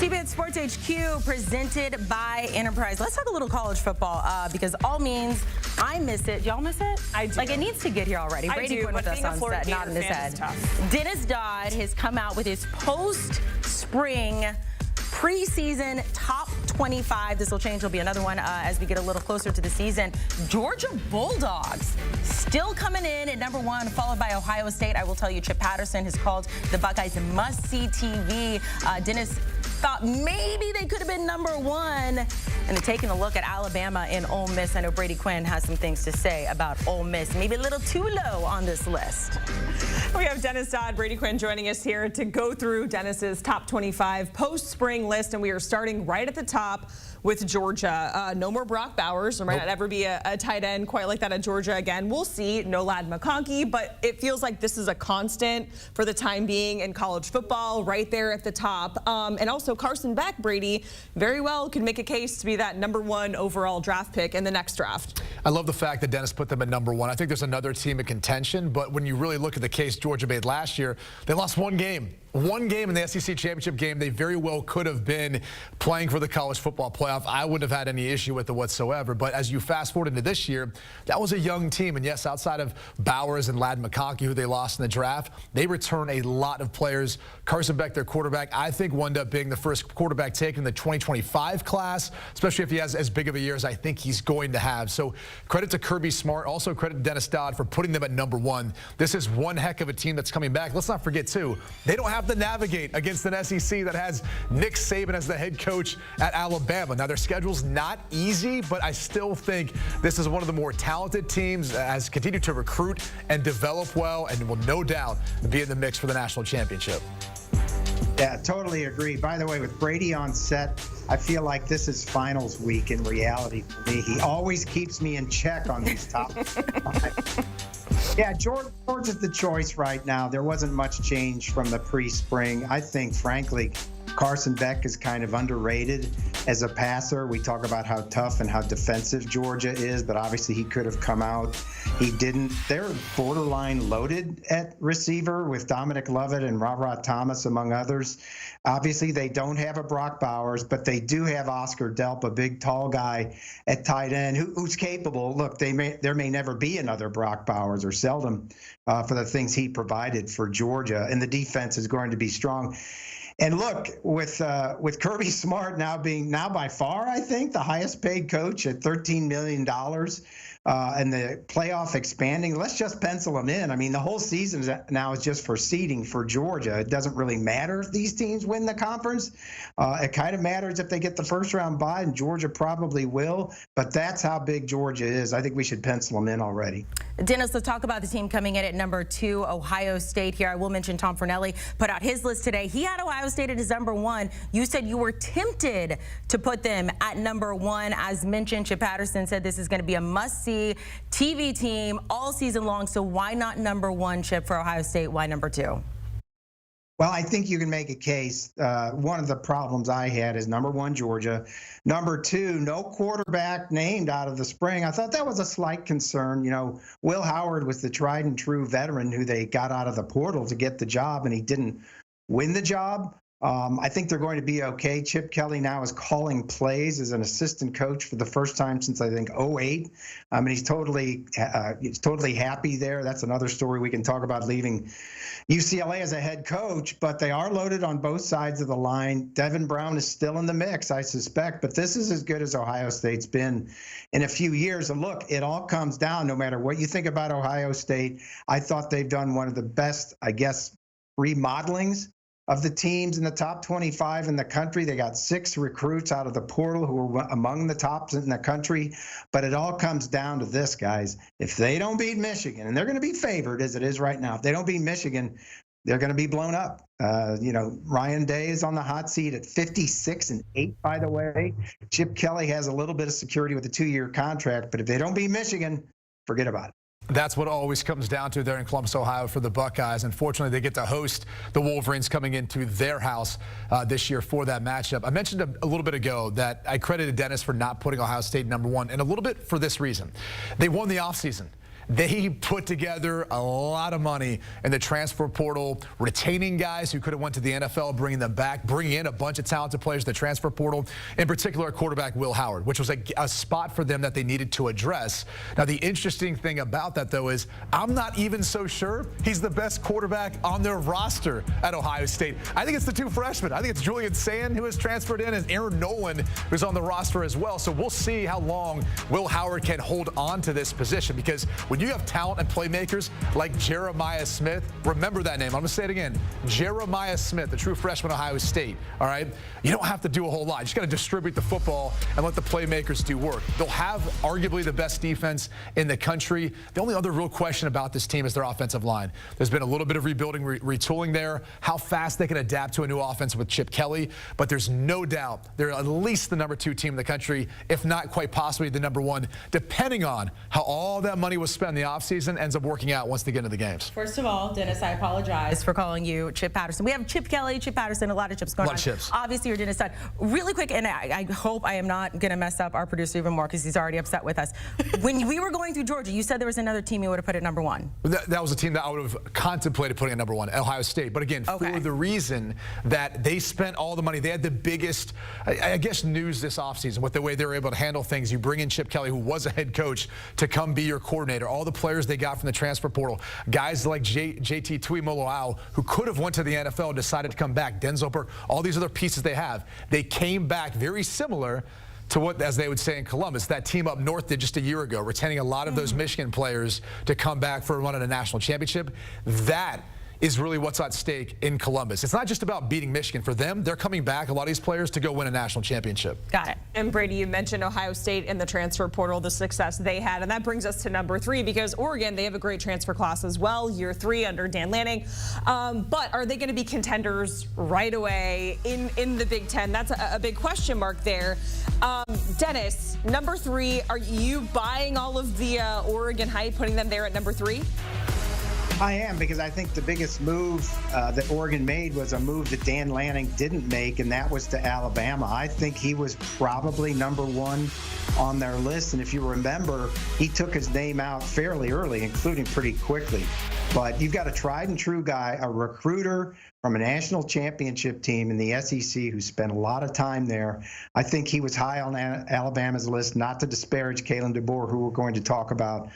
CBS Sports HQ presented by Enterprise. Let's talk a little college football because all means I miss it. Y'all miss it? I do. Like, it needs to get here already. Brady Quinn with us on set, not in his head. Dennis Dodd has come out with his post-spring preseason top 25. This will change. There'll be another one as we get a little closer to the season. Georgia Bulldogs still coming in at number 1, followed by Ohio State. I will tell you, Chip Patterson has called the Buckeyes must-see TV. Dennis thought maybe they could have been number 1. And taking a look at Alabama and Ole Miss, I know Brady Quinn has some things to say about Ole Miss. Maybe a little too low on this list. We have Dennis Dodd, Brady Quinn joining us here to go through Dennis's top 25 post-spring list, and we are starting right at the top with Georgia. No more Brock Bowers. There might not ever be a tight end quite like that at Georgia again. We'll see. No Ladd McConkey, but it feels like this is a constant for the time being in college football, right there at the top. And also Carson Beck, Brady, very well could make a case to be that number 1 overall draft pick in the next draft. I love the fact that Dennis put them at number 1. I think there's another team in contention, but when you really look at the case Georgia made last year, they lost one game. One game in the SEC championship game. They very well could have been playing for the college football playoff. I wouldn't have had any issue with it whatsoever. But as you fast forward into this year, that was a young team. And yes, outside of Bowers and Ladd McConkey, who they lost in the draft, they return a lot of players. Carson Beck, their quarterback, I think wound up being the first quarterback taken in the 2025 class, especially if he has as big of a year as I think he's going to have. So credit to Kirby Smart. Also credit to Dennis Dodd for putting them at number 1. This is one heck of a team that's coming back. Let's not forget, too, they don't have to navigate against an SEC that has Nick Saban as the head coach at Alabama. Now, their schedule's not easy, but I still think this is one of the more talented teams, has continued to recruit and develop well, and will no doubt be in the mix for the national championship. Yeah, totally agree. By the way, with Brady on set, I feel like this is finals week in reality for me. He always keeps me in check on these topics. Yeah, George is the choice right now. There wasn't much change from the pre-spring. I think, frankly, Carson Beck is kind of underrated as a passer. We talk about how tough and how defensive Georgia is, but obviously he could have come out. He didn't. They're borderline loaded at receiver with Dominic Lovett and Ra Thomas, among others. Obviously, they don't have a Brock Bowers, but they do have Oscar Delp, a big, tall guy at tight end who's capable. Look, there may never be another Brock Bowers, or seldom, for the things he provided for Georgia, and the defense is going to be strong. And look, with Kirby Smart now being by far, I think, the highest paid coach at $13 million, and the playoff expanding, let's just pencil him in. I mean, the whole season now is just for seeding for Georgia. It doesn't really matter if these teams win the conference. It kind of matters if they get the first round bye, and Georgia probably will. But that's how big Georgia is. I think we should pencil them in already. Dennis, let's talk about the team coming in at number 2, Ohio State here. I will mention Tom Fornelli put out his list today. He had Ohio State at his number 1. You said you were tempted to put them at number 1. As mentioned, Chip Patterson said this is going to be a must-see TV team all season long. So why not number 1, Chip, for Ohio State? Why number 2? Well, I think you can make a case. One of the problems I had is number 1, Georgia. Number 2, no quarterback named out of the spring. I thought that was a slight concern. You know, Will Howard was the tried and true veteran who they got out of the portal to get the job, and he didn't win the job. I think they're going to be okay. Chip Kelly now is calling plays as an assistant coach for the first time since, I think, 2008. And he's totally happy there. That's another story we can talk about, leaving UCLA as a head coach. But they are loaded on both sides of the line. Devin Brown is still in the mix, I suspect. But this is as good as Ohio State's been in a few years. And look, it all comes down, no matter what you think about Ohio State, I thought they've done one of the best, I guess, remodelings of the teams in the top 25 in the country. They got 6 recruits out of the portal who were among the tops in the country. But it all comes down to this, guys. If they don't beat Michigan, and they're going to be favored as it is right now, if they don't beat Michigan, they're going to be blown up. You know, Ryan Day is on the hot seat at 56-8, by the way. Chip Kelly has a little bit of security with a 2-year contract. But if they don't beat Michigan, forget about it. That's what it always comes down to there in Columbus, Ohio for the Buckeyes. Unfortunately, they get to host the Wolverines coming into their house this year for that matchup. I mentioned a little bit ago that I credited Dennis for not putting Ohio State number 1, and a little bit for this reason. They won the offseason. They put together a lot of money in the transfer portal, retaining guys who could have went to the NFL, bringing them back, bringing in a bunch of talented players to the transfer portal, in particular quarterback Will Howard, which was a spot for them that they needed to address. Now, the interesting thing about that, though, is I'm not even so sure he's the best quarterback on their roster at Ohio State. I think it's the two freshmen. I think it's Julian Sand, who has transferred in, and Aaron Nolan, who's on the roster as well. So we'll see how long Will Howard can hold on to this position, because when you have talent and playmakers like Jeremiah Smith, remember that name. I'm going to say it again. Jeremiah Smith, the true freshman at Ohio State, all right? You don't have to do a whole lot. You just got to distribute the football and let the playmakers do work. They'll have arguably the best defense in the country. The only other real question about this team is their offensive line. There's been a little bit of rebuilding, retooling there, how fast they can adapt to a new offense with Chip Kelly, but there's no doubt they're at least the #2 team in the country, if not quite possibly the #1, depending on how all that money was spent in the offseason ends up working out once they get into the games. First of all, Dennis, I apologize for calling you Chip Patterson. We have Chip Kelly, Chip Patterson, a lot of chips going on. A lot of chips. Obviously, you're Dennis Dodd. Really quick, and I hope I am not going to mess up our producer even more, because he's already upset with us. When we were going through Georgia, you said there was another team you would have put at #1. That was a team that I would have contemplated putting at #1, Ohio State. But again, for the reason that they spent all the money, they had the biggest, I guess, news this offseason with the way they were able to handle things. You bring in Chip Kelly, who was a head coach, to come be your coordinator. All the players they got from the transfer portal, guys like JT Tuimoloau, who could have went to the NFL and decided to come back, Denzel Burke, all these other pieces they have. They came back very similar to what, as they would say in Columbus, that team up north did just a year ago, retaining a lot of those Michigan players to come back for a run at a national championship. That is really what's at stake in Columbus. It's not just about beating Michigan. For them, they're coming back, a lot of these players, to go win a national championship. Got it. And Brady, you mentioned Ohio State and the transfer portal, the success they had, and that brings us to #3, because Oregon, they have a great transfer class as well, year 3 under Dan Lanning. But are they going to be contenders right away in the Big Ten? That's a big question mark there. Dennis, #3, are you buying all of the Oregon hype, putting them there at #3? I am, because I think the biggest move that Oregon made was a move that Dan Lanning didn't make, and that was to Alabama. I think he was probably #1 on their list, and if you remember, he took his name out fairly early, including pretty quickly. But you've got a tried and true guy, a recruiter from a national championship team in the SEC who spent a lot of time there. I think he was high on Alabama's list, not to disparage Kalen DeBoer, who we're going to talk about.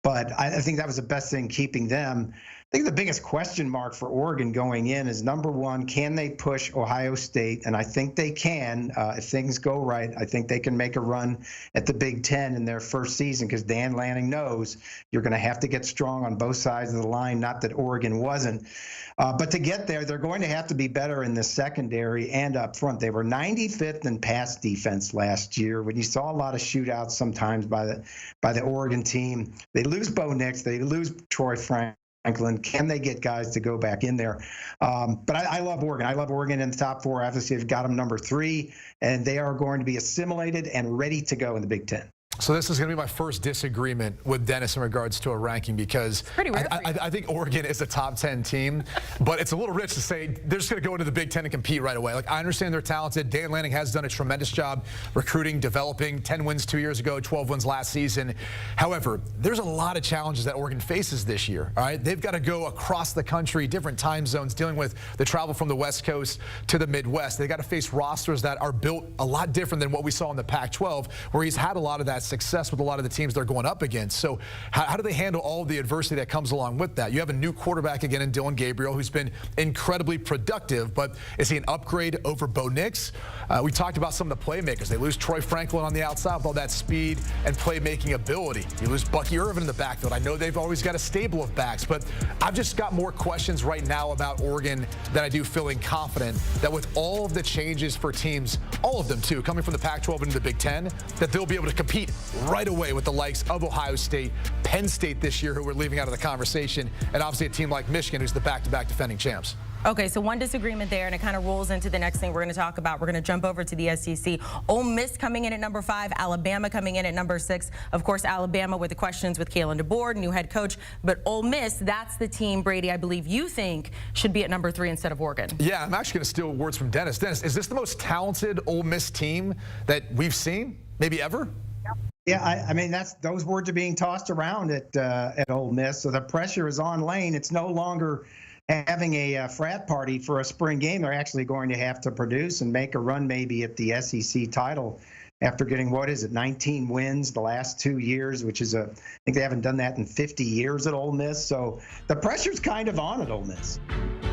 But I think that was the best thing keeping them. I think the biggest question mark for Oregon going in is, #1, can they push Ohio State? And I think they can. If things go right, I think they can make a run at the Big Ten in their first season, because Dan Lanning knows you're going to have to get strong on both sides of the line. Not that Oregon wasn't. But to get there, they're going to have to be better in the secondary and up front. They were 95th in pass defense last year. When you saw a lot of shootouts sometimes by the Oregon team, they lose Bo Nix, they lose Troy Franklin. Can they get guys to go back in there? But I love Oregon. I love Oregon in the top 4. Obviously, they've got them #3, and they are going to be assimilated and ready to go in the Big Ten. So this is going to be my first disagreement with Dennis in regards to a ranking, because I think Oregon is a top 10 team, but it's a little rich to say they're just going to go into the Big Ten and compete right away. Like, I understand they're talented. Dan Lanning has done a tremendous job recruiting, developing. 10 wins 2 years ago, 12 wins last season. However, there's a lot of challenges that Oregon faces this year. All right, they've got to go across the country, different time zones, dealing with the travel from the West Coast to the Midwest. They've got to face rosters that are built a lot different than what we saw in the Pac-12, where he's had a lot of that success with a lot of the teams they're going up against. So how do they handle all of the adversity that comes along with that? You have a new quarterback again in Dylan Gabriel, who's been incredibly productive, but is he an upgrade over Bo Nix? We talked about some of the playmakers. They lose Troy Franklin on the outside with all that speed and playmaking ability. You lose Bucky Irvin in the backfield. I know they've always got a stable of backs, but I've just got more questions right now about Oregon than I do feeling confident that with all of the changes for teams, all of them too, coming from the Pac-12 into the Big Ten, that they'll be able to compete right away with the likes of Ohio State, Penn State this year, who we're leaving out of the conversation, and obviously a team like Michigan, who's the back-to-back defending champs. Okay, so one disagreement there, and it kind of rolls into the next thing we're going to talk about. We're going to jump over to the SEC. Ole Miss coming in at #5, Alabama coming in at #6. Of course, Alabama with the questions with Kalen DeBoer, new head coach. But Ole Miss, that's the team, Brady, I believe you think should be at #3 instead of Oregon. Yeah, I'm actually going to steal words from Dennis. Dennis, is this the most talented Ole Miss team that we've seen, maybe ever? Yeah, I mean those words are being tossed around at Ole Miss. So the pressure is on Lane. It's no longer having a frat party for a spring game. They're actually going to have to produce and make a run maybe at the SEC title after getting, 19 wins the last 2 years, which is I think they haven't done that in 50 years at Ole Miss. So the pressure's kind of on at Ole Miss.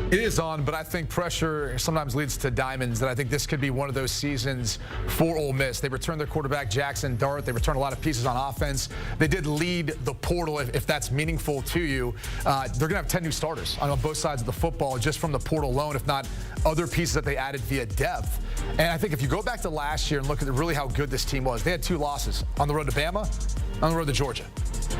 It is on, but I think pressure sometimes leads to diamonds, and I think this could be one of those seasons for Ole Miss. They returned their quarterback, Jackson Dart. They returned a lot of pieces on offense. They did lead the portal, if that's meaningful to you. They're going to have 10 new starters on both sides of the football just from the portal alone, if not other pieces that they added via depth. And I think if you go back to last year and look at really how good this team was, they had 2 losses on the road to Bama, on the road to Georgia.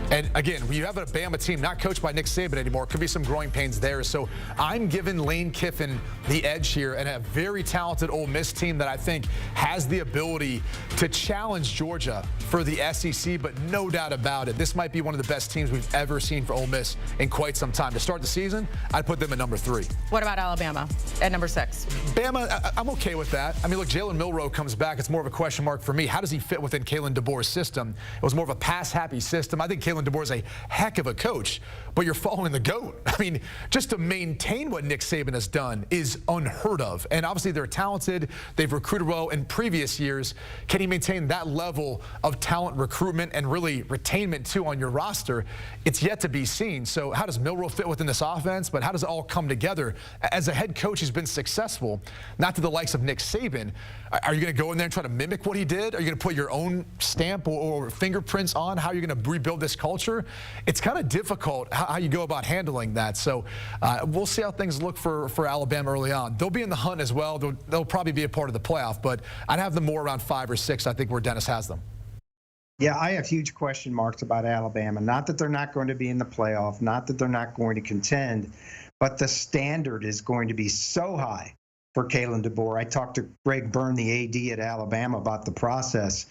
And again, when you have a Bama team not coached by Nick Saban anymore, could be some growing pains there. So I'm giving Lane Kiffin the edge here, and a very talented Ole Miss team that I think has the ability to challenge Georgia for the SEC, but no doubt about it, this might be one of the best teams we've ever seen for Ole Miss in quite some time. To start the season, I'd put them at number 3. What about Alabama at number 6? Bama, I'm okay with that. I mean, look, Jalen Milroe comes back. It's more of a question mark for me. How does he fit within Kalen DeBoer's system? It was more of a pass-happy system. I think Kalen DeBoer is a heck of a coach, but you're following the GOAT. I mean, just to maintain what Nick Saban has done is unheard of. And obviously they're talented. They've recruited well in previous years. Can he maintain that level of talent recruitment and really retainment too on your roster? It's yet to be seen. So how does Milroe fit within this offense? But how does it all come together? As a head coach, he's been successful, not to the likes of Nick Saban. Are you going to go in there and try to mimic what he did? Are you going to put your own stamp or fingerprints on how you're going to rebuild this culture? It's kind of difficult how you go about handling that. So we'll see how things look for Alabama early on. They'll be in the hunt as well. They'll probably be a part of the playoff, but I'd have them more around 5 or 6, I think, where Dennis has them. Yeah, I have huge question marks about Alabama. Not that they're not going to be in the playoff, not that they're not going to contend, but the standard is going to be so high for Kalen DeBoer. I talked to Greg Byrne, the AD at Alabama, about the process.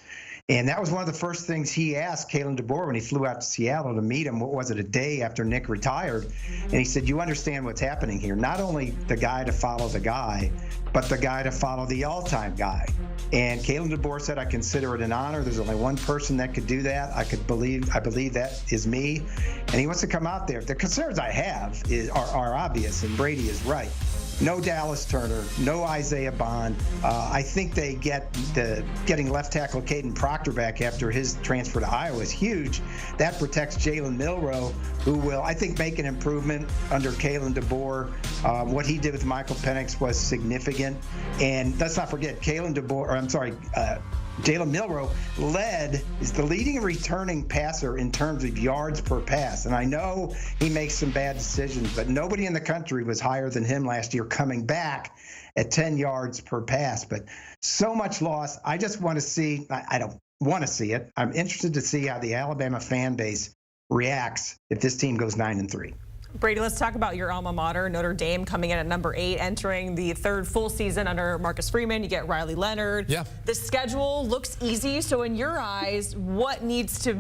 And that was one of the first things he asked Kalen DeBoer when he flew out to Seattle to meet him. What was it, a day after Nick retired? And he said, you understand what's happening here. Not only the guy to follow the guy, but the guy to follow the all-time guy. And Kalen DeBoer said, I consider it an honor. There's only one person that could do that. I believe that is me. And he wants to come out there. The concerns I have are obvious, and Brady is right. No Dallas Turner, no Isaiah Bond. I think they getting left tackle Caden Proctor back after his transfer to Iowa is huge. That protects Jalen Milroe, who will, I think, make an improvement under Kalen DeBoer. What he did with Michael Penix was significant. And let's not forget, Jalen Milroe is the leading returning passer in terms of yards per pass. And I know he makes some bad decisions, but nobody in the country was higher than him last year coming back at 10 yards per pass. But so much loss. I just want to see, I don't want to see it. I'm interested to see how the Alabama fan base reacts if this team goes 9-3. Brady, let's talk about your alma mater, Notre Dame, coming in at number 8, entering the 3rd full season under Marcus Freeman. You get Riley Leonard. Yeah. The schedule looks easy. So in your eyes, what needs to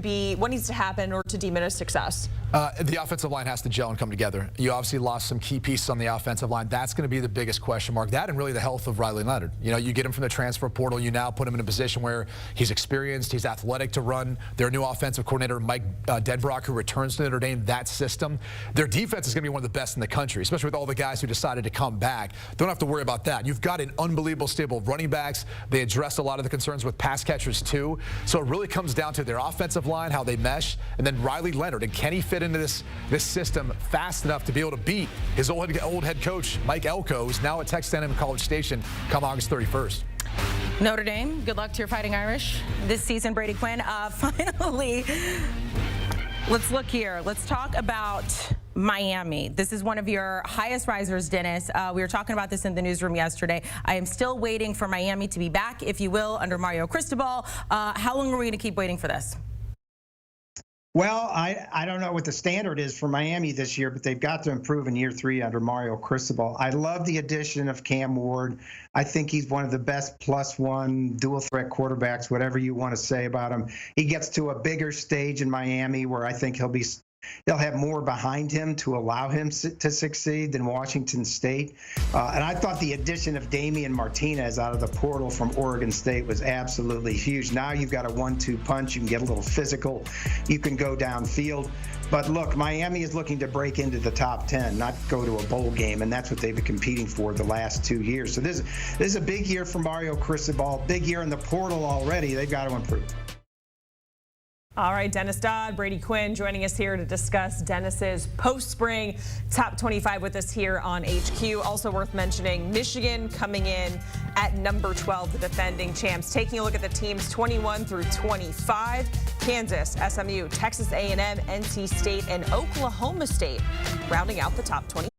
happen in order to deem it a success? The offensive line has to gel and come together. You obviously lost some key pieces on the offensive line. That's going to be the biggest question mark. That and really the health of Riley Leonard. You know, you get him from the transfer portal. You now put him in a position where he's experienced, he's athletic to run. Their new offensive coordinator, Mike Denbrock, who returns to Notre Dame, that system. Their defense is going to be one of the best in the country, especially with all the guys who decided to come back. Don't have to worry about that. You've got an unbelievable stable of running backs. They address a lot of the concerns with pass catchers too. So it really comes down to their offensive line, how they mesh, and then Riley Leonard. And can he fit into this system fast enough to be able to beat his old head coach, Mike Elko, who's now at Texas A&M College Station come August 31st. Notre Dame, good luck to your Fighting Irish this season, Brady Quinn. Finally, let's look here. Let's talk about Miami. This is one of your highest risers, Dennis. We were talking about this in the newsroom yesterday. I am still waiting for Miami to be back, if you will, under Mario Cristobal. How long are we going to keep waiting for this? Well, I don't know what the standard is for Miami this year, but they've got to improve in year 3 under Mario Cristobal. I love the addition of Cam Ward. I think he's one of the best +1 dual threat quarterbacks, whatever you want to say about him. He gets to a bigger stage in Miami where I think he'll be They'll have more behind him to allow him to succeed than Washington State. And I thought the addition of Damian Martinez out of the portal from Oregon State was absolutely huge. Now you've got a 1-2 punch. You can get a little physical. You can go downfield. But look, Miami is looking to break into the top 10, not go to a bowl game, and that's what they've been competing for the last 2 years. So this is a big year for Mario Cristobal, big year in the portal already. They've got to improve. All right, Dennis Dodd, Brady Quinn joining us here to discuss Dennis's post-spring top 25 with us here on HQ. Also worth mentioning, Michigan coming in at number 12, the defending champs. Taking a look at the teams 21 through 25, Kansas, SMU, Texas A&M, NC State, and Oklahoma State rounding out the top 25.